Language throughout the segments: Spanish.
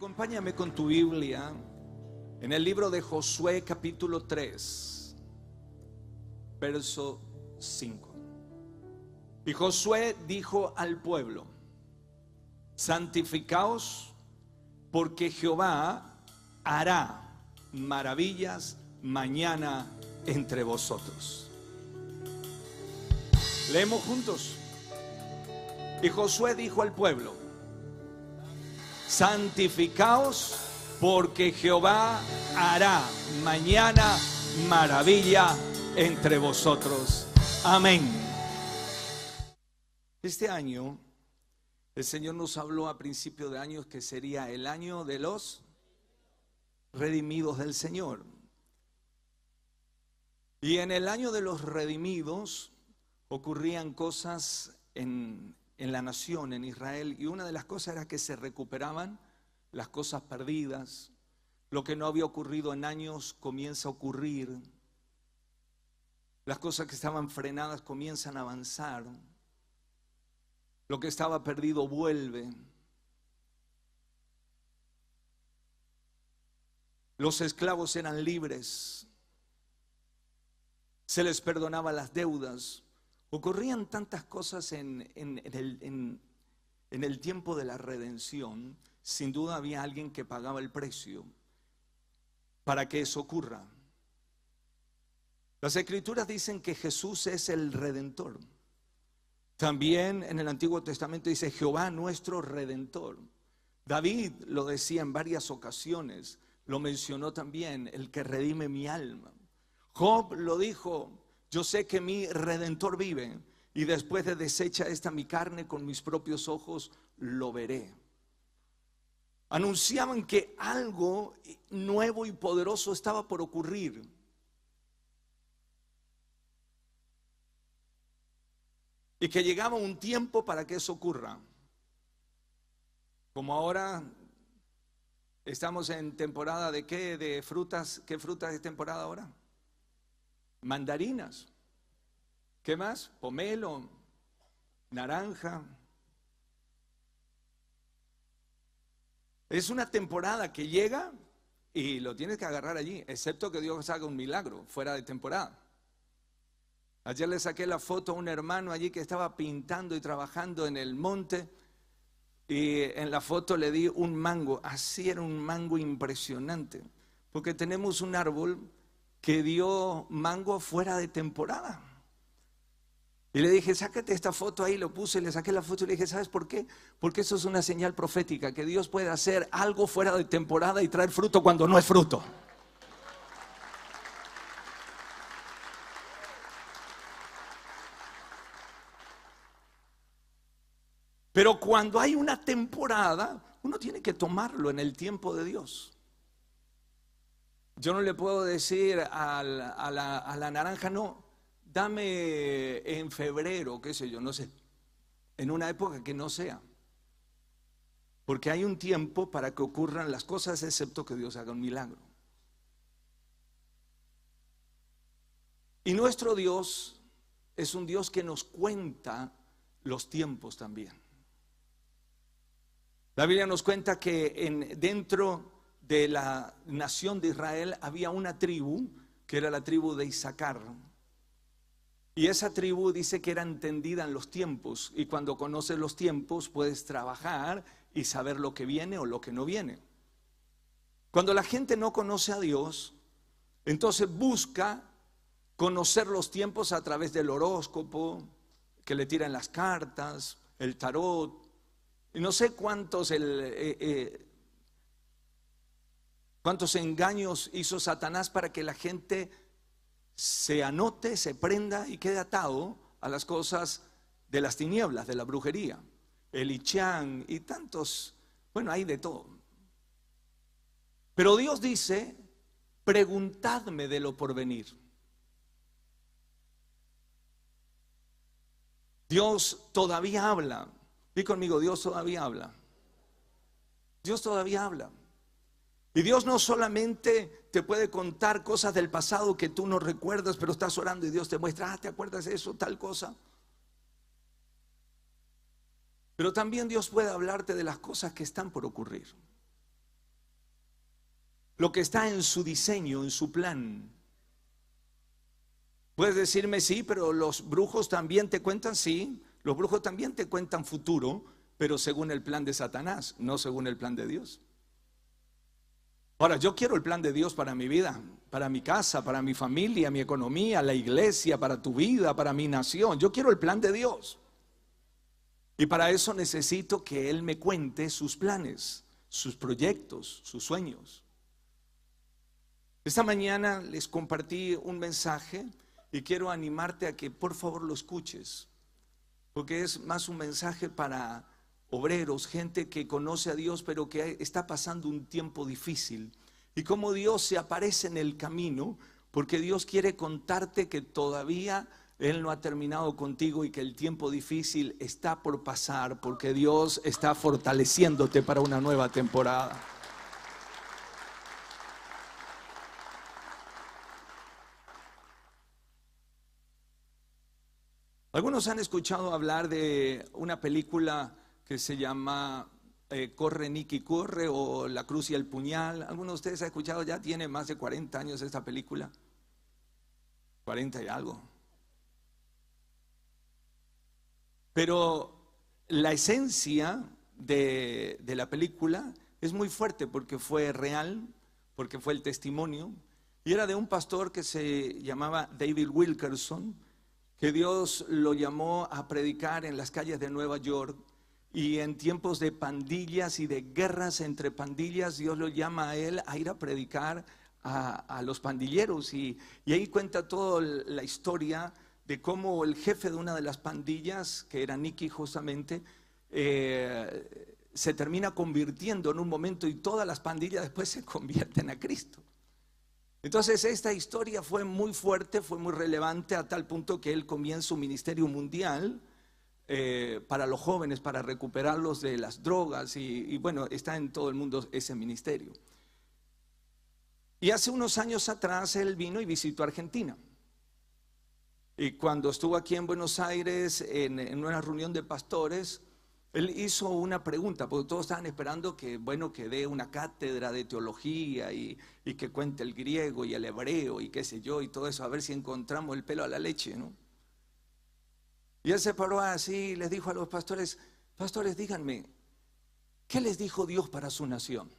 Acompáñame con tu Biblia en el libro de Josué capítulo 3, verso 5. Y Josué dijo al pueblo: santificaos, porque Jehová hará maravillas mañana entre vosotros. Leemos juntos. Y Josué dijo al pueblo: santificaos, porque Jehová hará mañana maravilla entre vosotros. Amén. Este año el Señor nos habló a principio de año que sería el año de los redimidos del Señor. Y en el año de los redimidos ocurrían cosas en la nación, en Israel, y una de las cosas era que se recuperaban las cosas perdidas. Lo que no había ocurrido en años comienza a ocurrir. Las cosas que estaban frenadas comienzan a avanzar. Lo que estaba perdido vuelve. Los esclavos eran libres. Se les perdonaba las deudas. Ocurrían tantas cosas en el tiempo de la redención. Sin duda había alguien que pagaba el precio para que eso ocurra. Las Escrituras dicen que Jesús es el Redentor. También en el Antiguo Testamento dice Jehová nuestro Redentor. David lo decía en varias ocasiones, lo mencionó también, el que redime mi alma. Job lo dijo: yo sé que mi Redentor vive, y después de deshecha esta mi carne, con mis propios ojos lo veré. Anunciaban que algo nuevo y poderoso estaba por ocurrir. Y que llegaba un tiempo para que eso ocurra. Como ahora estamos en temporada de ¿qué? De frutas. ¿Qué frutas es temporada ahora? Mandarinas. ¿Qué más? Pomelo, naranja. Es una temporada que llega y lo tienes que agarrar allí, excepto que Dios haga un milagro fuera de temporada. Ayer le saqué la foto a un hermano allí que estaba pintando y trabajando en el monte, y en la foto le di un mango. Así era un mango impresionante, porque tenemos un árbol que dio mango fuera de temporada. Y le dije: sácate esta foto ahí. Lo puse, le saqué la foto y le dije: ¿sabes por qué? Porque eso es una señal profética, que Dios puede hacer algo fuera de temporada y traer fruto cuando no es fruto. Pero cuando hay una temporada, uno tiene que tomarlo en el tiempo de Dios. Yo no le puedo decir a la naranja: no, dame en febrero, qué sé yo, no sé, en una época que no sea. Porque hay un tiempo para que ocurran las cosas, excepto que Dios haga un milagro. Y nuestro Dios es un Dios que nos cuenta los tiempos también. La Biblia nos cuenta que dentro de la nación de Israel había una tribu, que era la tribu de Isaacar. Y esa tribu dice que era entendida en los tiempos, y cuando conoces los tiempos puedes trabajar y saber lo que viene o lo que no viene. Cuando la gente no conoce a Dios, entonces busca conocer los tiempos a través del horóscopo, que le tiran las cartas, el tarot, y no sé cuántos engaños hizo Satanás para que la gente se anote, se prenda y quede atado a las cosas de las tinieblas, de la brujería, el Ichán y tantos. Bueno, hay de todo. Pero Dios dice: preguntadme de lo porvenir. Dios todavía habla. Di conmigo: Dios todavía habla. Dios todavía habla. Y Dios no solamente te puede contar cosas del pasado que tú no recuerdas, pero estás orando y Dios te muestra: ¿te acuerdas de eso, tal cosa? Pero también Dios puede hablarte de las cosas que están por ocurrir. lo que está en su diseño, en su plan. Puedes decirme, sí, pero los brujos también te cuentan, sí, los brujos también te cuentan futuro, pero según el plan de Satanás, no según el plan de Dios. Ahora, yo quiero el plan de Dios para mi vida, para mi casa, para mi familia, mi economía, la iglesia, para tu vida, para mi nación. Yo quiero el plan de Dios. Y para eso necesito que Él me cuente sus planes, sus proyectos, sus sueños. Esta mañana les compartí un mensaje y quiero animarte a que por favor lo escuches, porque es más un mensaje para obreros, gente que conoce a Dios pero que está pasando un tiempo difícil, y cómo Dios se aparece en el camino, porque Dios quiere contarte que todavía Él no ha terminado contigo y que el tiempo difícil está por pasar, porque Dios está fortaleciéndote para una nueva temporada. Algunos han escuchado hablar de una película que se llama Corre Nicky Corre, o La Cruz y el Puñal. ¿Algunos de ustedes han escuchado? Ya tiene más de 40 años esta película. 40 y algo. Pero la esencia de la película es muy fuerte porque fue real, porque fue el testimonio. Y era de un pastor que se llamaba David Wilkerson, que Dios lo llamó a predicar en las calles de Nueva York, y en tiempos de pandillas y de guerras entre pandillas, Dios lo llama a él a ir a predicar a los pandilleros, y ahí cuenta toda la historia de cómo el jefe de una de las pandillas, que era Nicky justamente, se termina convirtiendo en un momento, y todas las pandillas después se convierten a Cristo. Entonces esta historia fue muy fuerte, fue muy relevante, a tal punto que él comienza un ministerio mundial para los jóvenes, para recuperarlos de las drogas, y bueno, está en todo el mundo ese ministerio. Y hace unos años atrás él vino y visitó Argentina. Y cuando estuvo aquí en Buenos Aires en una reunión de pastores, él hizo una pregunta, porque todos estaban esperando que, bueno, que dé una cátedra de teología y que cuente el griego y el hebreo y qué sé yo y todo eso, a ver si encontramos el pelo a la leche, ¿no? Y él se paró así y les dijo a los pastores: pastores, díganme, ¿qué les dijo Dios para su nación?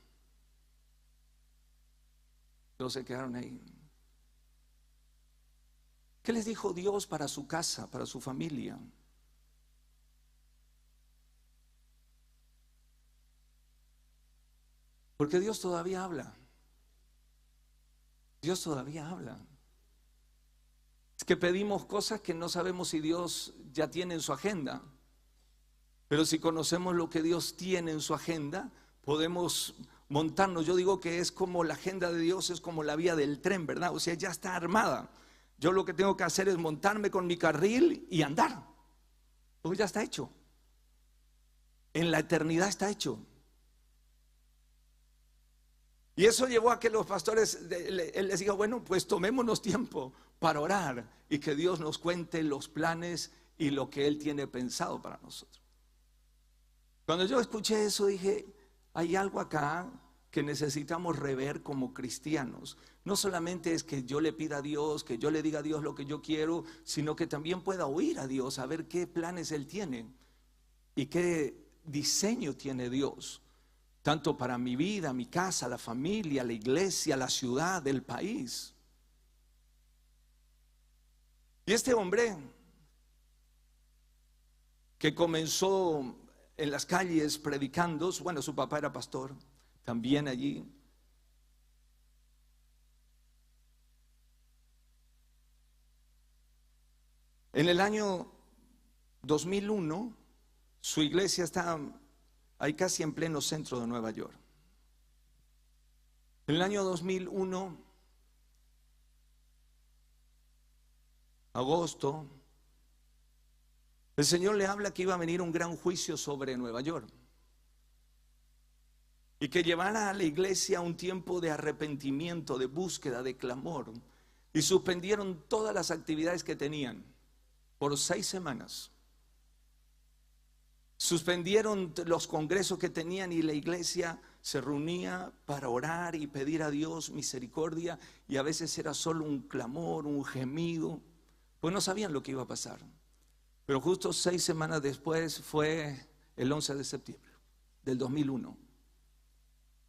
Todos se quedaron ahí. ¿Qué les dijo Dios para su casa, para su familia? Porque Dios todavía habla. Dios todavía habla. Es que pedimos cosas que no sabemos si Dios ya tiene en su agenda. Pero si conocemos lo que Dios tiene en su agenda, podemos montarnos. Yo digo que es como la agenda de Dios, es como la vía del tren, ¿verdad? O sea, ya está armada. Yo lo que tengo que hacer es montarme con mi carril y andar. Pues ya está hecho. En la eternidad está hecho. Y eso llevó a que los pastores, él les dijo: bueno, pues tomémonos tiempo para orar y que Dios nos cuente los planes y lo que Él tiene pensado para nosotros. Cuando yo escuché eso dije: hay algo acá que necesitamos rever como cristianos. No solamente es que yo le pida a Dios, que yo le diga a Dios lo que yo quiero, sino que también pueda oír a Dios, a ver qué planes Él tiene y qué diseño tiene Dios, tanto para mi vida, mi casa, la familia, la iglesia, la ciudad, el país. Y este hombre que comenzó en las calles predicando, bueno, su papá era pastor también allí. En el año 2001, su iglesia está ahí casi en pleno centro de Nueva York. En el año 2001, agosto, el Señor le habla que iba a venir un gran juicio sobre Nueva York y que llevara a la iglesia un tiempo de arrepentimiento, de búsqueda, de clamor, y suspendieron todas las actividades que tenían por 6 semanas. Suspendieron los congresos que tenían y la iglesia se reunía para orar y pedir a Dios misericordia, y a veces era solo un clamor, un gemido, pues no sabían lo que iba a pasar. Pero justo 6 semanas después fue el 11 de septiembre del 2001.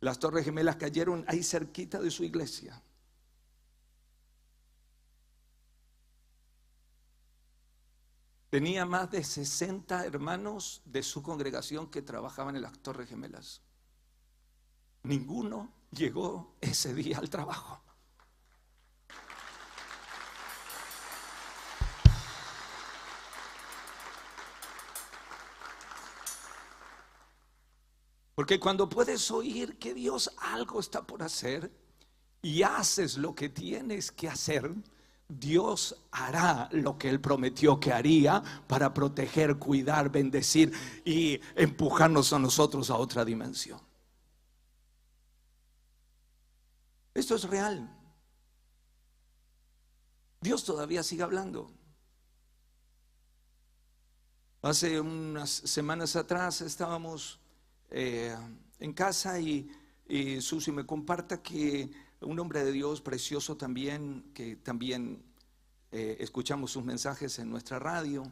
Las Torres Gemelas cayeron ahí cerquita de su iglesia. Tenía más de 60 hermanos de su congregación que trabajaban en las Torres Gemelas. Ninguno llegó ese día al trabajo. Porque cuando puedes oír que Dios algo está por hacer y haces lo que tienes que hacer, Dios hará lo que Él prometió que haría para proteger, cuidar, bendecir y empujarnos a nosotros a otra dimensión. Esto es real. Dios todavía sigue hablando. Hace unas semanas atrás estábamos en casa y Susi me comparta que un hombre de Dios precioso también, que también escuchamos sus mensajes en nuestra radio,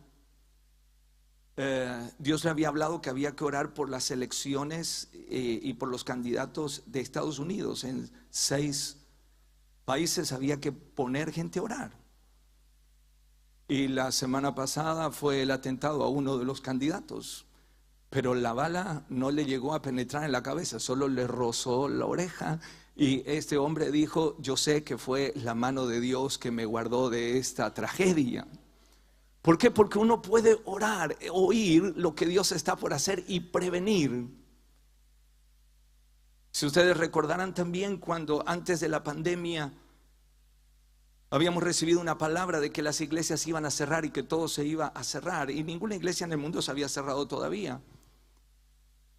Dios le había hablado que había que orar por las elecciones y por los candidatos de Estados Unidos. En 6 países había que poner gente a orar. Y la semana pasada fue el atentado a uno de los candidatos, pero la bala no le llegó a penetrar en la cabeza, solo le rozó la oreja. Y este hombre dijo: yo sé que fue la mano de Dios que me guardó de esta tragedia. ¿Por qué? Porque uno puede orar, oír lo que Dios está por hacer y prevenir. Si ustedes recordarán también, cuando antes de la pandemia habíamos recibido una palabra de que las iglesias iban a cerrar y que todo se iba a cerrar, y ninguna iglesia en el mundo se había cerrado todavía.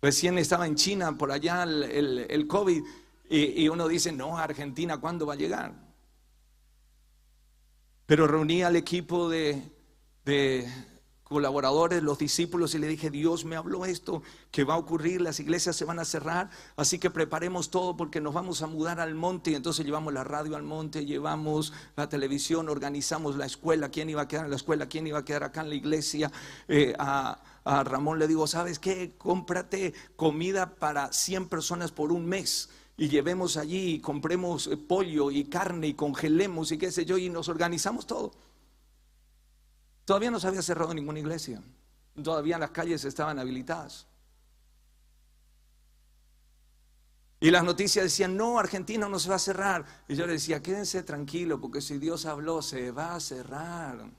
Recién estaba en China por allá el COVID, y uno dice: no, Argentina, ¿cuándo va a llegar? Pero reuní al equipo de colaboradores, los discípulos, y le dije: Dios me habló esto, que va a ocurrir, las iglesias se van a cerrar, así que preparemos todo porque nos vamos a mudar al monte. Y entonces llevamos la radio al monte, llevamos la televisión, organizamos la escuela, quién iba a quedar en la escuela, quién iba a quedar acá en la iglesia. A Ramón le digo: ¿sabes qué? Cómprate comida para 100 personas por un mes y llevemos allí y compremos pollo y carne y congelemos y qué sé yo, y nos organizamos todo. Todavía no se había cerrado ninguna iglesia, todavía las calles estaban habilitadas. Y las noticias decían: no, Argentina no se va a cerrar. Y yo le decía: quédense tranquilos, porque si Dios habló, se va a cerrar.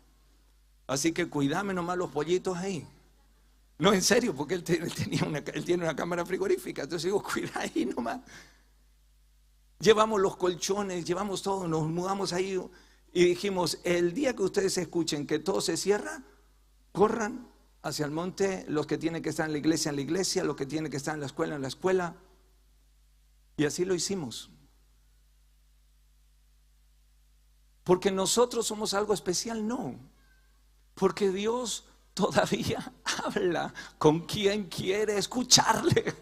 Así que cuidame nomás los pollitos ahí. No, en serio, porque él tiene una cámara frigorífica. Entonces digo: cuida ahí nomás. Llevamos los colchones, llevamos todo, nos mudamos ahí. Y dijimos: el día que ustedes escuchen que todo se cierra, corran hacia el monte, los que tienen que estar en la iglesia, los que tienen que estar en la escuela. Y así lo hicimos. Porque nosotros somos algo especial, no. Porque Dios todavía habla con quien quiere escucharle.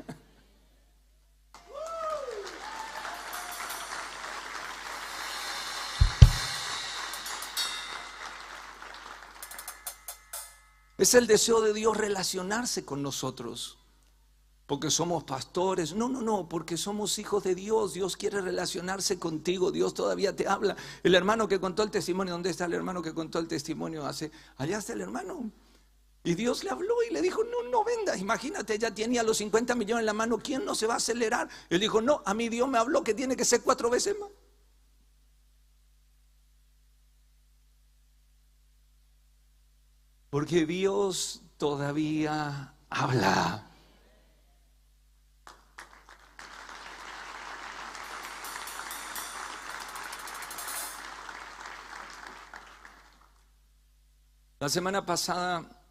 Es el deseo de Dios relacionarse con nosotros. Porque somos pastores. No, porque somos hijos de Dios. Dios quiere relacionarse contigo. Dios todavía te habla. El hermano que contó el testimonio, ¿dónde está el hermano que contó el testimonio allá está el hermano. Y Dios le habló y le dijo: no venda. Imagínate, ya tenía los 50 millones en la mano, ¿quién no se va a acelerar? Él dijo: no, a mí Dios me habló que tiene que ser 4 veces más. Porque Dios todavía habla. La semana pasada,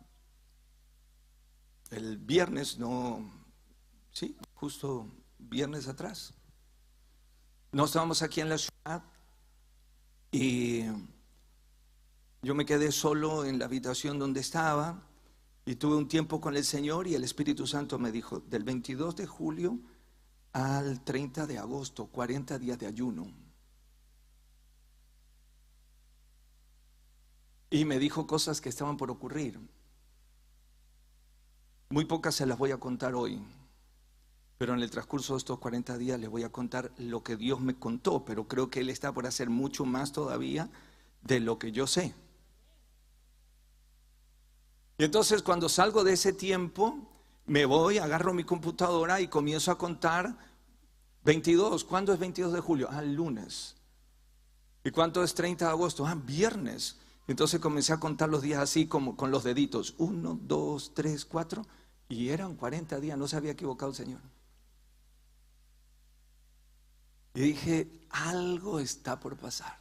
el viernes, justo viernes atrás, no estábamos aquí en la ciudad y yo me quedé solo en la habitación donde estaba y tuve un tiempo con el Señor, y el Espíritu Santo me dijo: del 22 de julio al 30 de agosto, 40 días de ayuno. Y me dijo cosas que estaban por ocurrir. Muy pocas se las voy a contar hoy, pero en el transcurso de estos 40 días les voy a contar lo que Dios me contó, pero creo que Él está por hacer mucho más todavía de lo que yo sé. Y entonces cuando salgo de ese tiempo, me voy, agarro mi computadora y comienzo a contar 22. ¿Cuándo es 22 de julio? El lunes. ¿Y cuánto es 30 de agosto? Viernes. Entonces comencé a contar los días así como con los deditos. 1, 2, 3, 4. Y eran 40 días, no se había equivocado el Señor. Y dije, algo está por pasar.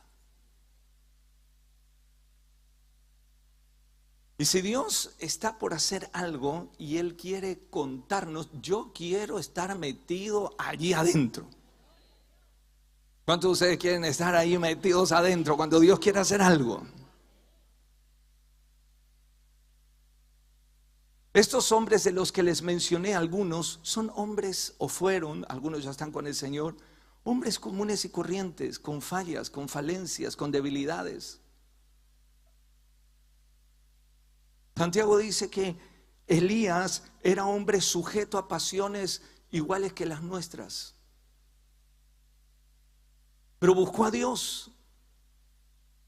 Y si Dios está por hacer algo y Él quiere contarnos, yo quiero estar metido allí adentro. ¿Cuántos de ustedes quieren estar ahí metidos adentro cuando Dios quiere hacer algo? Estos hombres de los que les mencioné, algunos son hombres, o fueron, algunos ya están con el Señor, hombres comunes y corrientes, con fallas, con falencias, con debilidades. Santiago dice que Elías era hombre sujeto a pasiones iguales que las nuestras, pero buscó a Dios.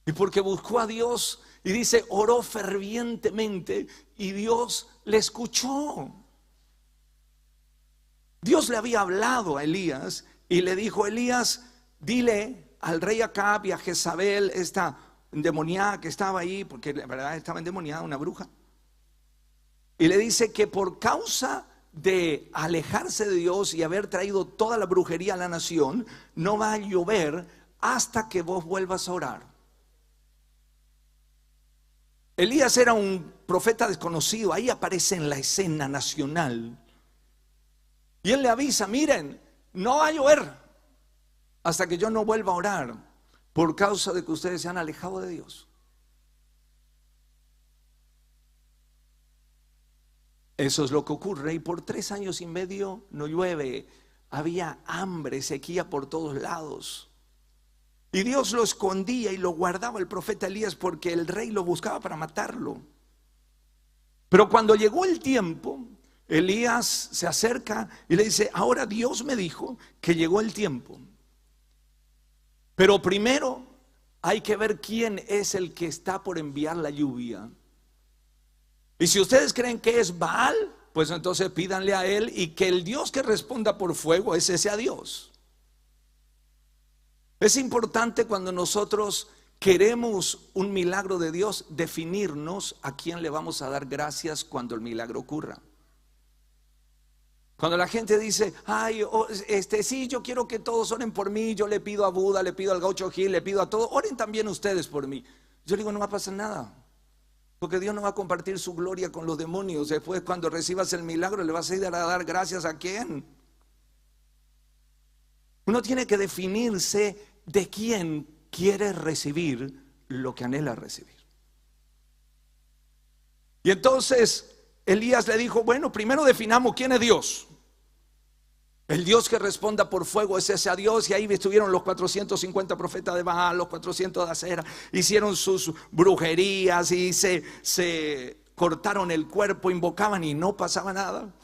Y porque buscó a Dios, y dice, oró fervientemente y Dios le escuchó. Dios le había hablado a Elías y le dijo, Elías, dile al rey Acab y a Jezabel, esta endemoniada que estaba ahí, porque la verdad estaba endemoniada, una bruja, y le dice que por causa de alejarse de Dios y haber traído toda la brujería a la nación, no va a llover hasta que vos vuelvas a orar. Elías era un profeta desconocido, ahí aparece en la escena nacional. Y él le avisa, miren, no va a llover hasta que yo no vuelva a orar, por causa de que ustedes se han alejado de Dios. Eso es lo que ocurre, y por 3 años y medio no llueve. Había hambre, sequía por todos lados. Y Dios lo escondía y lo guardaba el profeta Elías porque el rey lo buscaba para matarlo. Pero cuando llegó el tiempo, Elías se acerca y le dice, ahora Dios me dijo que llegó el tiempo. Pero primero hay que ver quién es el que está por enviar la lluvia. Y si ustedes creen que es Baal, pues entonces pídanle a él, y que el Dios que responda por fuego, ese sea Dios. Es importante cuando nosotros queremos un milagro de Dios, definirnos a quién le vamos a dar gracias cuando el milagro ocurra. Cuando la gente dice, ay, sí, yo quiero que todos oren por mí, yo le pido a Buda, le pido al Gaucho Gil, le pido a todos, oren también ustedes por mí. Yo digo, no va a pasar nada, porque Dios no va a compartir su gloria con los demonios. Después, cuando recibas el milagro, le vas a ir a dar gracias a quién. Uno tiene que definirse de quién quiere recibir lo que anhela recibir. Y entonces Elías le dijo, bueno, primero definamos quién es Dios. El Dios que responda por fuego es ese a Dios. Y ahí estuvieron los 450 profetas de Baal, los 400 de Acera, hicieron sus brujerías y se cortaron el cuerpo, invocaban y no pasaba nada.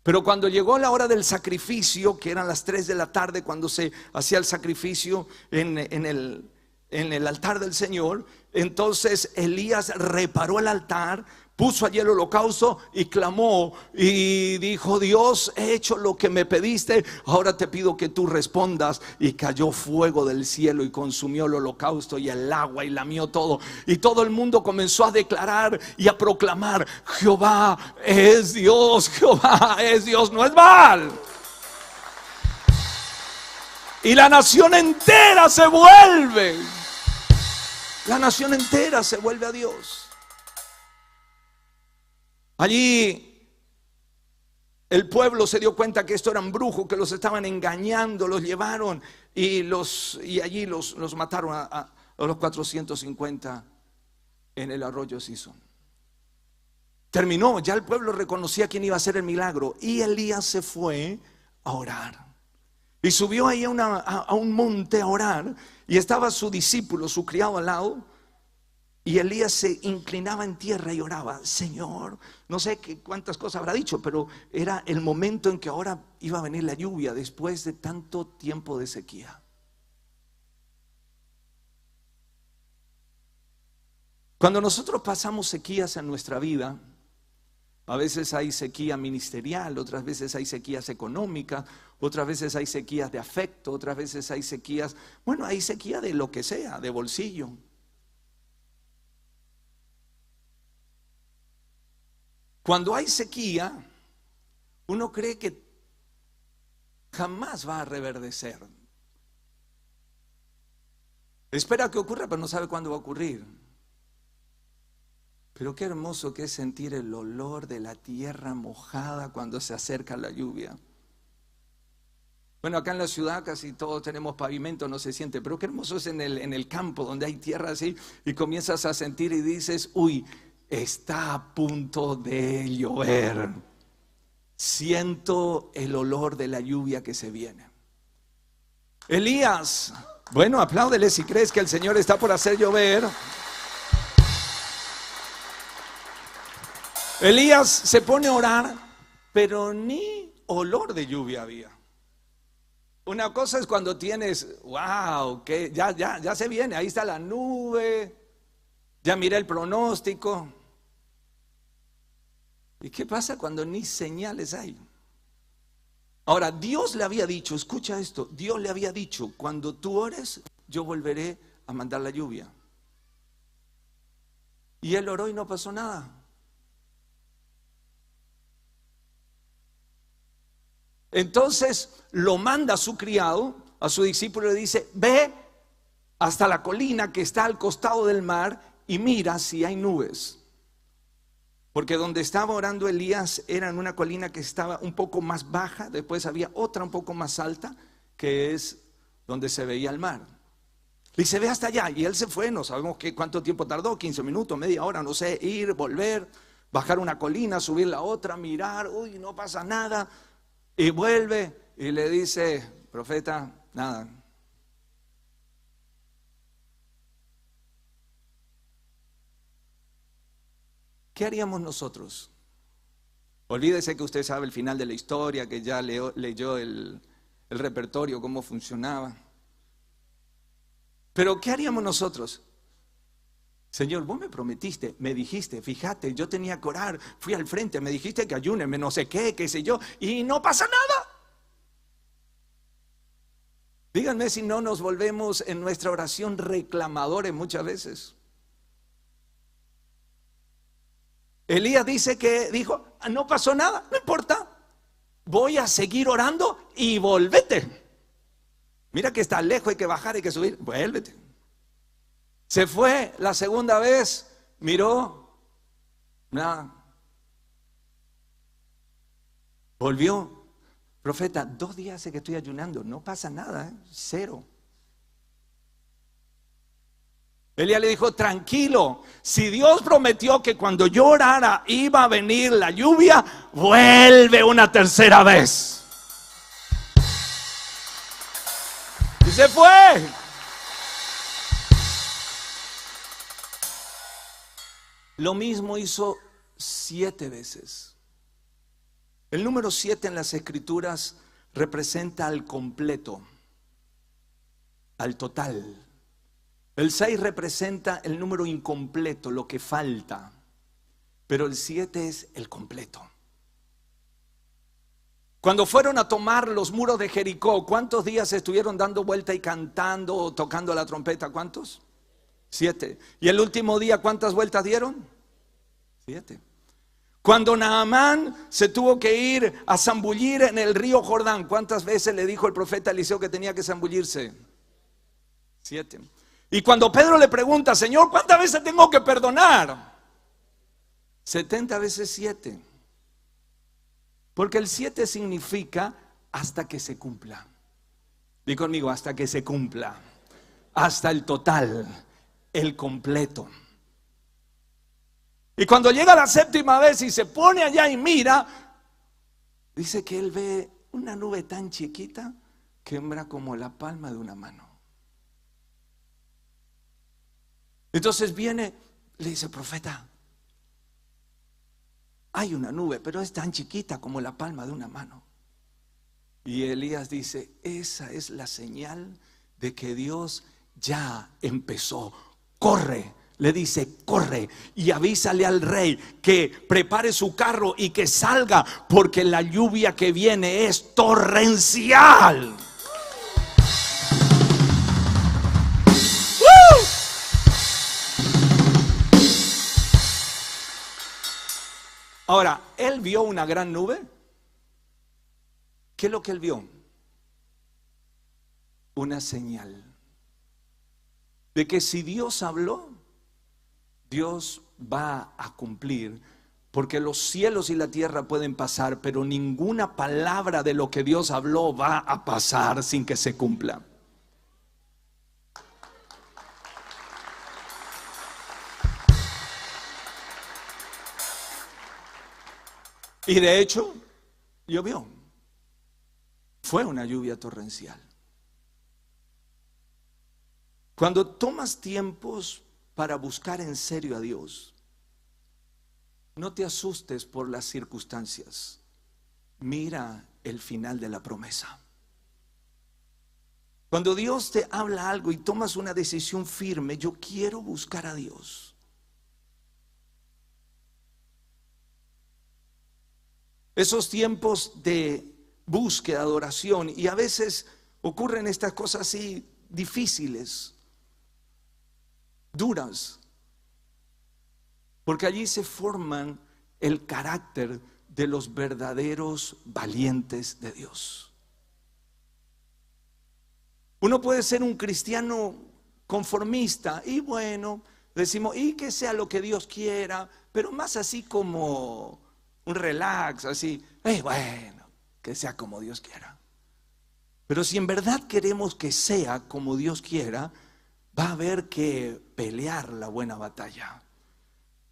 Pero cuando llegó la hora del sacrificio, que eran las 3 de la tarde, cuando se hacía el sacrificio en el altar del Señor, entonces Elías reparó el altar, puso allí el holocausto y clamó y dijo, Dios, he hecho lo que me pediste, ahora te pido que tú respondas. Y cayó fuego del cielo y consumió el holocausto y el agua y lamió todo. Y todo el mundo comenzó a declarar y a proclamar, Jehová es Dios, Jehová es Dios, no es Baal. Y la nación entera se vuelve. La nación entera se vuelve a Dios. Allí el pueblo se dio cuenta que esto eran brujos, que los estaban engañando, los llevaron y allí los mataron a los 450 en el arroyo Sison. Terminó, ya el pueblo reconocía quién iba a hacer el milagro y Elías se fue a orar. Y subió ahí a un monte a orar, y estaba su discípulo, su criado al lado, y Elías se inclinaba en tierra y oraba: Señor, no sé cuántas cosas habrá dicho, pero era el momento en que ahora iba a venir la lluvia después de tanto tiempo de sequía. Cuando nosotros pasamos sequías en nuestra vida, a veces hay sequía ministerial, otras veces hay sequías económicas, otras veces hay sequías de afecto, otras veces hay sequías, bueno, hay sequía de lo que sea, de bolsillo. Cuando hay sequía, uno cree que jamás va a reverdecer. Espera que ocurra, pero no sabe cuándo va a ocurrir. Pero qué hermoso que es sentir el olor de la tierra mojada cuando se acerca la lluvia. Bueno, acá en la ciudad casi todos tenemos pavimento, no se siente, pero qué hermoso es en el campo donde hay tierra así, y comienzas a sentir y dices: uy, está a punto de llover. Siento el olor de la lluvia que se viene. Elías, bueno, apláudele si crees que el Señor está por hacer llover. Elías se pone a orar, pero ni olor de lluvia había. Una cosa es cuando tienes, wow, que ya se viene, ahí está la nube, ya miré el pronóstico. ¿Y qué pasa cuando ni señales hay? Ahora, Dios le había dicho, escucha esto, Dios le había dicho: cuando tú ores, yo volveré a mandar la lluvia. Y él oró y no pasó nada. Entonces lo manda a su criado, a su discípulo, y le dice: ve hasta la colina que está al costado del mar y mira si hay nubes. Porque donde estaba orando Elías era en una colina que estaba un poco más baja, después había otra un poco más alta, que es donde se veía el mar. Y se ve hasta allá, y él se fue, no sabemos cuánto tiempo tardó, 15 minutos, media hora, no sé, ir, volver, bajar una colina, subir la otra, mirar, uy, no pasa nada. Y vuelve y le dice: profeta, nada. ¿Qué haríamos nosotros? Olvídese que usted sabe el final de la historia, que ya leyó el repertorio, cómo funcionaba. Pero ¿qué haríamos nosotros? Señor, vos me prometiste, me dijiste, fíjate, yo tenía que orar, fui al frente, me dijiste que ayúneme, no sé qué sé yo, y no pasa nada. Díganme si no nos volvemos en nuestra oración reclamadores muchas veces. Elías dijo: no pasó nada, no importa, voy a seguir orando y volvete. Mira que está lejos, hay que bajar, hay que subir, vuélvete. Se fue la segunda vez, miró, nada. Volvió: profeta, 2 días hace que estoy ayunando, no pasa nada, cero. Elías le dijo: tranquilo, si Dios prometió que cuando yo orara iba a venir la lluvia, vuelve una tercera vez. Y se fue. Lo mismo hizo 7 veces. El número 7 en las Escrituras representa al completo, al total. El 6 representa el número incompleto, lo que falta. Pero el 7 es el completo. Cuando fueron a tomar los muros de Jericó, ¿cuántos días estuvieron dando vuelta y cantando o tocando la trompeta? ¿Cuántos? 7. ¿Y el último día cuántas vueltas dieron? 7. Cuando Naamán se tuvo que ir a zambullir en el río Jordán, ¿cuántas veces le dijo el profeta Eliseo que tenía que zambullirse? 7. Y cuando Pedro le pregunta: Señor, ¿cuántas veces tengo que perdonar? 70 veces 7. Porque el 7 significa hasta que se cumpla. Di conmigo: hasta que se cumpla. Hasta el total, el completo. Y cuando llega la 7ª vez y se pone allá y mira, dice que él ve una nube tan chiquita quema como la palma de una mano. Entonces viene, le dice: profeta, hay una nube, pero es tan chiquita como la palma de una mano. Y Elías dice: esa es la señal de que Dios ya empezó. Corre, le dice: corre y avísale al rey que prepare su carro y que salga, porque la lluvia que viene es torrencial. Ahora, él vio una gran nube. ¿Qué es lo que él vio? Una señal de que si Dios habló, Dios va a cumplir. Porque los cielos y la tierra pueden pasar, pero ninguna palabra de lo que Dios habló va a pasar sin que se cumpla. Y de hecho, llovió. Fue una lluvia torrencial. Cuando tomas tiempos para buscar en serio a Dios, no te asustes por las circunstancias. Mira el final de la promesa. Cuando Dios te habla algo y tomas una decisión firme: yo quiero buscar a Dios. Esos tiempos de búsqueda, adoración, y a veces ocurren estas cosas así difíciles, duras, porque allí se forman el carácter de los verdaderos valientes de Dios. Uno puede ser un cristiano conformista y bueno, decimos, y que sea lo que Dios quiera, pero más así como un relax, así, bueno, que sea como Dios quiera. Pero si en verdad queremos que sea como Dios quiera, va a haber que pelear la buena batalla.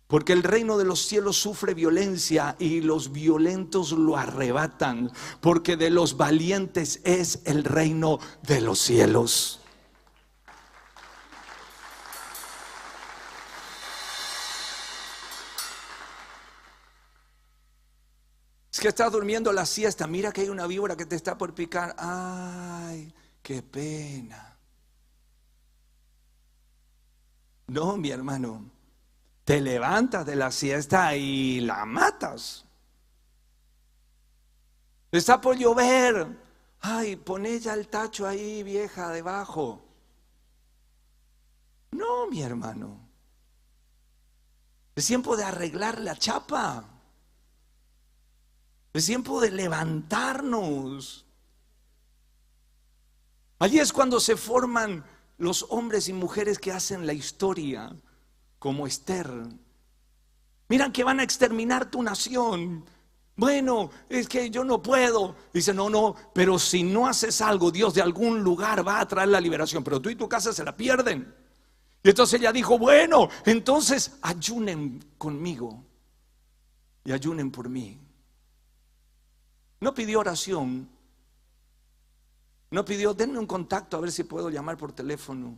Porque el reino de los cielos sufre violencia y los violentos lo arrebatan. Porque de los valientes es el reino de los cielos. Es que estás durmiendo la siesta, mira que hay una víbora que te está por picar. Ay, qué pena. No, mi hermano, te levantas de la siesta y la matas. Está por llover. Ay, poné ya el tacho ahí, vieja, debajo. No, mi hermano, es tiempo de arreglar la chapa. Es tiempo de levantarnos. Allí es cuando se forman los hombres y mujeres que hacen la historia, como Esther. Miran que van a exterminar tu nación. Bueno, es que yo no puedo. Dice, no, pero si no haces algo, Dios de algún lugar va a traer la liberación. Pero tú y tu casa se la pierden. Y entonces ella dijo, bueno, entonces ayunen conmigo y ayunen por mí. No pidió oración. No pidió, denme un contacto a ver si puedo llamar por teléfono.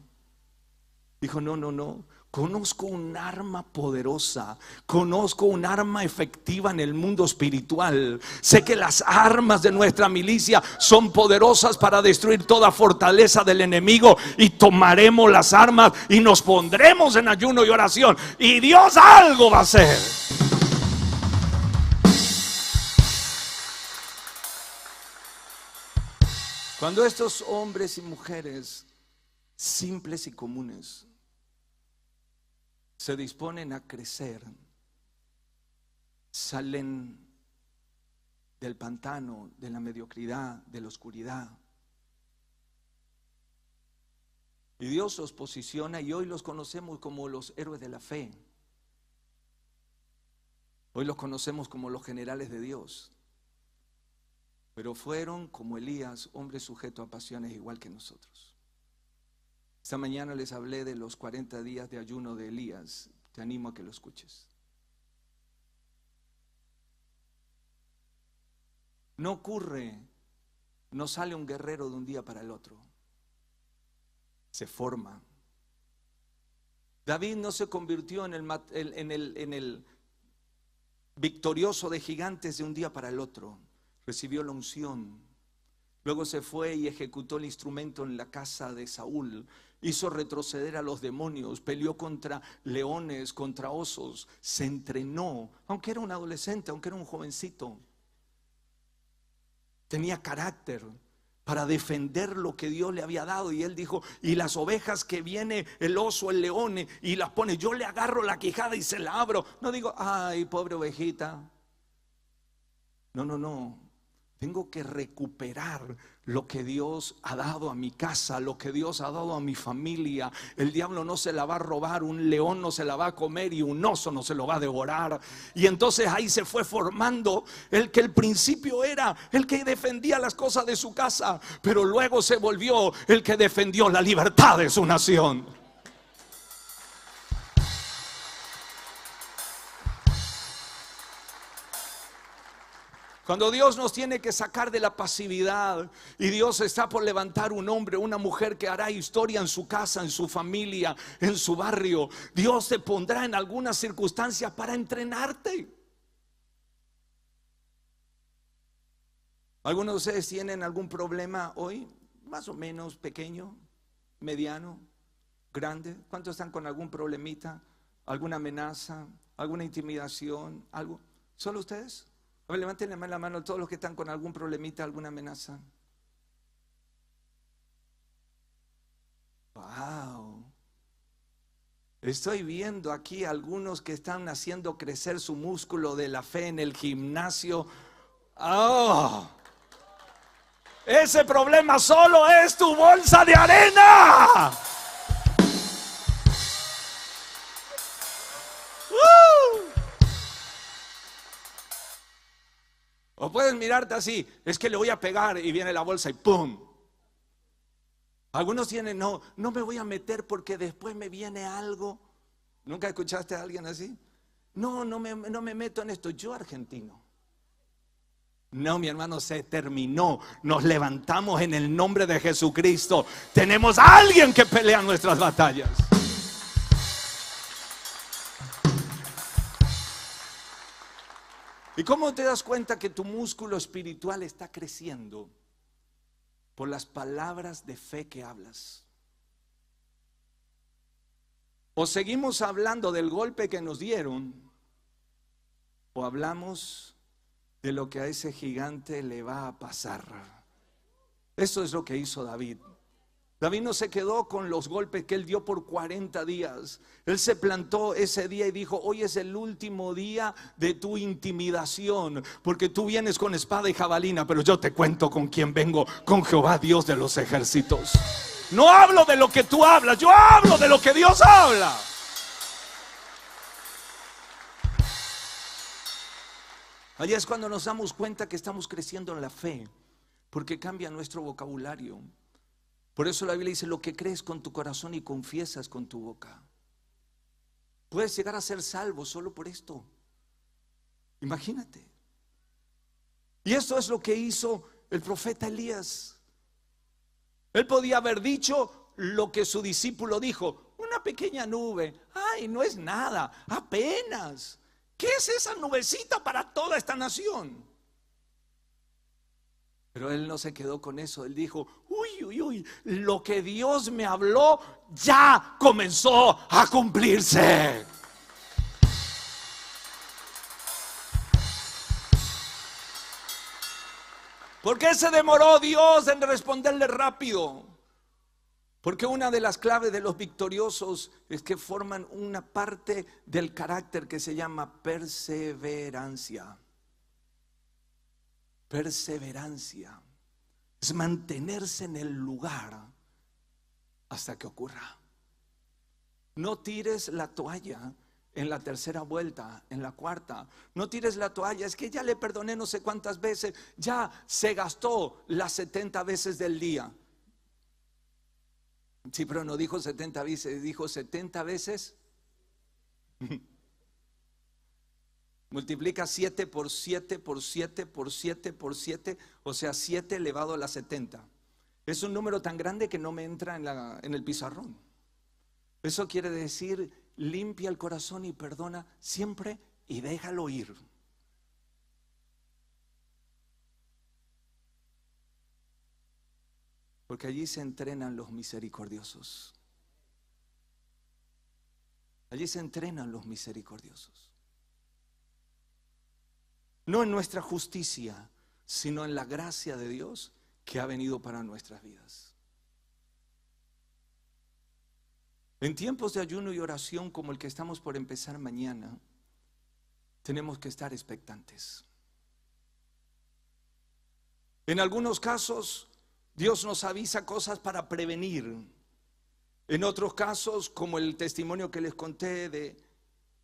Dijo, no. Conozco un arma poderosa. Conozco un arma efectiva en el mundo espiritual. Sé que las armas de nuestra milicia son poderosas para destruir toda fortaleza del enemigo. Y tomaremos las armas y nos pondremos en ayuno y oración. Y Dios algo va a hacer. Cuando estos hombres y mujeres simples y comunes se disponen a crecer, salen del pantano, de la mediocridad, de la oscuridad, y Dios los posiciona, y hoy los conocemos como los héroes de la fe. Hoy los conocemos como los generales de Dios. Pero fueron como Elías, hombres sujetos a pasiones igual que nosotros. Esta mañana les hablé de los 40 días de ayuno de Elías. Te animo a que lo escuches. No No sale un guerrero de un día para el otro. Se forma. David no se convirtió en el victorioso de gigantes de un día para el otro. Recibió la unción. Luego se fue y ejecutó el instrumento en la casa de Saúl. Hizo retroceder a los demonios. Peleó contra leones, contra osos. Se entrenó, aunque era un adolescente, aunque era un jovencito. Tenía carácter para defender lo que Dios le había dado. Y él dijo: y las ovejas que viene el oso, el león, y las pone, yo le agarro la quijada y se la abro. No digo: ay, pobre ovejita. No. Tengo que recuperar lo que Dios ha dado a mi casa, lo que Dios ha dado a mi familia. El diablo no se la va a robar, un león no se la va a comer y un oso no se lo va a devorar. Y entonces ahí se fue formando el que al principio era el que defendía las cosas de su casa, pero luego se volvió el que defendió la libertad de su nación. Cuando Dios nos tiene que sacar de la pasividad y Dios está por levantar un hombre, una mujer que hará historia en su casa, en su familia, en su barrio, Dios te pondrá en algunas circunstancias para entrenarte. ¿Algunos de ustedes tienen algún problema hoy? Más o menos pequeño, mediano, grande. ¿Cuántos están con algún problemita, alguna amenaza, alguna intimidación, algo? ¿Solo ustedes? A ver, levanten la mano todos los que están con algún problemita, alguna amenaza. Wow. Estoy viendo aquí algunos que están haciendo crecer su músculo de la fe en el gimnasio. Oh, ese problema solo es tu bolsa de arena. O puedes mirarte así: es que le voy a pegar, y viene la bolsa y ¡pum! Algunos tienen: no me voy a meter porque después me viene algo. ¿Nunca escuchaste a alguien así? No me meto en esto. Yo, argentino. No, mi hermano, se terminó. Nos levantamos en el nombre de Jesucristo. Tenemos a alguien que pelea nuestras batallas. ¿Y cómo te das cuenta que tu músculo espiritual está creciendo? Por las palabras de fe que hablas. O seguimos hablando del golpe que nos dieron, o hablamos de lo que a ese gigante le va a pasar. Eso es lo que hizo David. David no se quedó con los golpes que él dio por 40 días. Él se plantó ese día y dijo: hoy es el último día de tu intimidación, porque tú vienes con espada y jabalina, pero yo te cuento con quién vengo: con Jehová, Dios de los ejércitos. No hablo de lo que tú hablas, yo hablo de lo que Dios habla. Allí es cuando nos damos cuenta que estamos creciendo en la fe, porque cambia nuestro vocabulario. Por eso la Biblia dice: lo que crees con tu corazón y confiesas con tu boca. Puedes llegar a ser salvo solo por esto. Imagínate. Y esto es lo que hizo el profeta Elías. Él podía haber dicho lo que su discípulo dijo: una pequeña nube, ay, no es nada, apenas. ¿Qué es esa nubecita para toda esta nación? Pero él no se quedó con eso. Él dijo: uy, lo que Dios me habló ya comenzó a cumplirse. ¿Por qué se demoró Dios en responderle rápido? Porque una de las claves de los victoriosos es que forman una parte del carácter que se llama perseverancia. Perseverancia es mantenerse en el lugar hasta que ocurra. No tires la toalla en la tercera vuelta, en la cuarta. No tires la toalla: es que ya le perdoné no sé cuántas veces, ya se gastó las 70 veces del día. Sí, pero no dijo 70 veces, dijo 70 veces. Multiplica 7 por 7 por 7 por 7 por 7, o sea, 7 elevado a la 70. Es un número tan grande que no me entra en el pizarrón. Eso quiere decir, limpia el corazón y perdona siempre y déjalo ir. Porque allí se entrenan los misericordiosos. Allí se entrenan los misericordiosos. No en nuestra justicia, sino en la gracia de Dios que ha venido para nuestras vidas. En tiempos de ayuno y oración como el que estamos por empezar mañana, tenemos que estar expectantes. En algunos casos, Dios nos avisa cosas para prevenir. En otros casos, como el testimonio que les conté de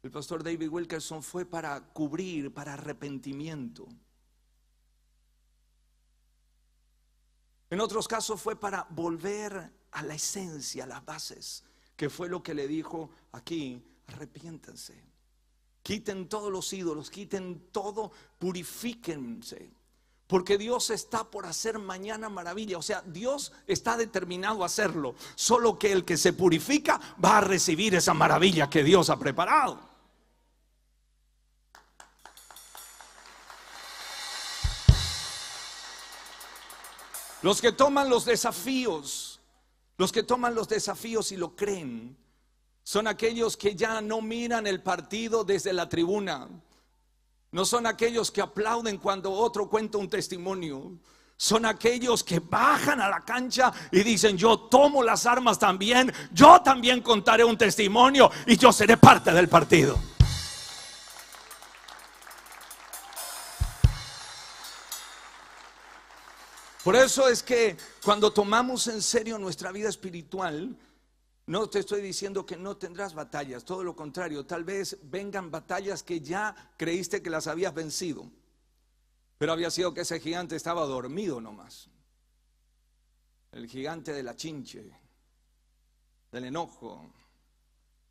el pastor David Wilkerson, fue para cubrir, para arrepentimiento. En otros casos fue para volver a la esencia, a las bases, que fue lo que le dijo aquí: arrepiéntanse, quiten todos los ídolos, quiten todo, purifíquense. Porque Dios está por hacer mañana maravilla. O sea, Dios está determinado a hacerlo. Solo que el que se purifica va a recibir esa maravilla que Dios ha preparado. Los que toman los desafíos y lo creen, son aquellos que ya no miran el partido desde la tribuna. No son aquellos que aplauden cuando otro cuenta un testimonio. Son aquellos que bajan a la cancha y dicen: yo tomo las armas también, yo también contaré un testimonio y yo seré parte del partido. Por eso es que cuando tomamos en serio nuestra vida espiritual, no te estoy diciendo que no tendrás batallas, todo lo contrario, tal vez vengan batallas que ya creíste que las habías vencido, pero había sido que ese gigante estaba dormido nomás. El gigante de la chinche, del enojo,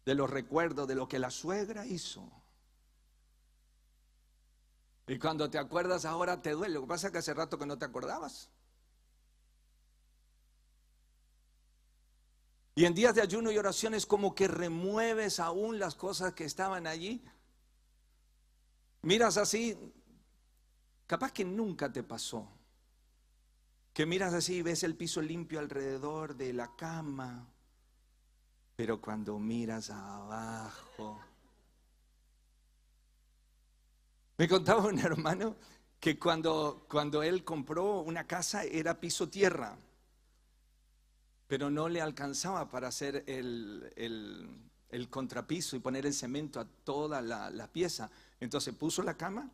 de los recuerdos, de lo que la suegra hizo. Y cuando te acuerdas ahora te duele. Lo que pasa es que hace rato que no te acordabas. Y en días de ayuno y oración es como que remueves aún las cosas que estaban allí. Miras así, capaz que nunca te pasó, que miras así y ves el piso limpio alrededor de la cama, pero cuando miras abajo. Me contaba un hermano que cuando él compró una casa era piso tierra, pero no le alcanzaba para hacer el contrapiso y poner el cemento a toda la pieza. Entonces puso la cama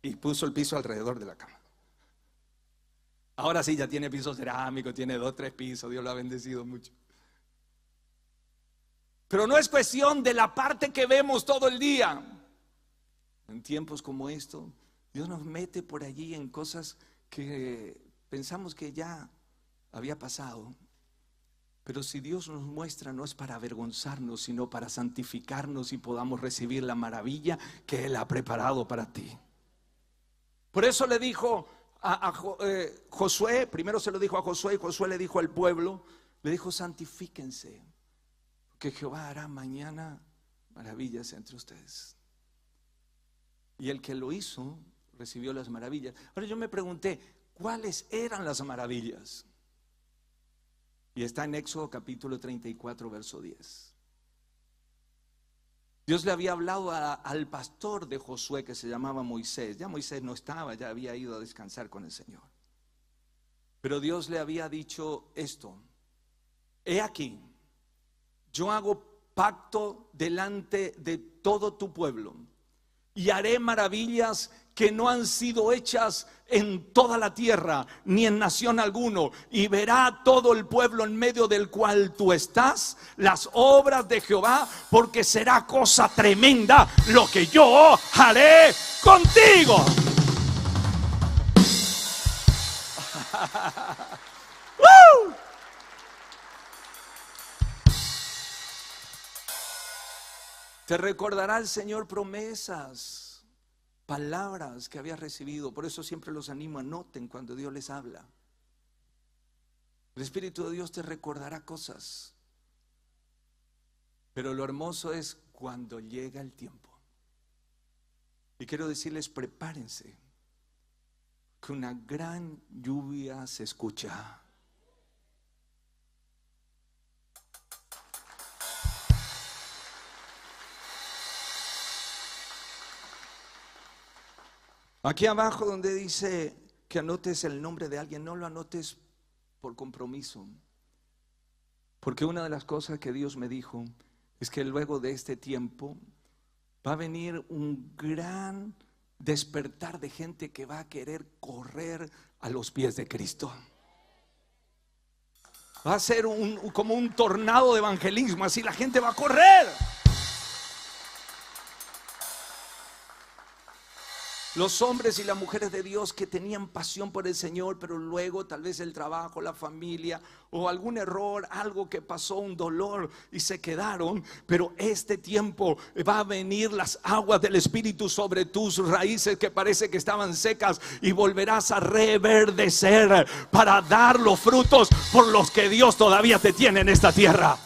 y puso el piso alrededor de la cama. Ahora sí ya tiene piso cerámico, tiene 2, 3 pisos, Dios lo ha bendecido mucho. Pero no es cuestión de la parte que vemos todo el día. En tiempos como estos, Dios nos mete por allí en cosas que pensamos que ya había pasado. Pero si Dios nos muestra, no es para avergonzarnos, sino para santificarnos y podamos recibir la maravilla que Él ha preparado para ti. Por eso le dijo a Josué, primero se lo dijo a Josué, y Josué le dijo al pueblo, le dijo: santifíquense, que Jehová hará mañana maravillas entre ustedes. Y el que lo hizo recibió las maravillas. Ahora yo me pregunté, ¿cuáles eran las maravillas? Y está en Éxodo capítulo 34, verso 10. Dios le había hablado al pastor de Josué, que se llamaba Moisés. Ya Moisés no estaba, ya había ido a descansar con el Señor. Pero Dios le había dicho esto: he aquí, yo hago pacto delante de todo tu pueblo y haré maravillas que no han sido hechas en toda la tierra, ni en nación alguno, y verá todo el pueblo en medio del cual tú estás las obras de Jehová, porque será cosa tremenda lo que yo haré contigo. Te recordará el Señor promesas, palabras que habías recibido. Por eso siempre los animo, anoten cuando Dios les habla. El Espíritu de Dios te recordará cosas. Pero lo hermoso es cuando llega el tiempo. Y quiero decirles, prepárense, que una gran lluvia se escucha. Aquí abajo donde dice que anotes el nombre de alguien, no lo anotes por compromiso. Porque una de las cosas que Dios me dijo es que luego de este tiempo va a venir un gran despertar de gente que va a querer correr a los pies de Cristo. Va a ser como un tornado de evangelismo, así la gente va a correr. Los hombres y las mujeres de Dios que tenían pasión por el Señor, pero luego tal vez el trabajo, la familia o algún error, algo que pasó, un dolor y se quedaron. Pero este tiempo va a venir las aguas del Espíritu sobre tus raíces que parece que estaban secas, y volverás a reverdecer para dar los frutos por los que Dios todavía te tiene en esta tierra.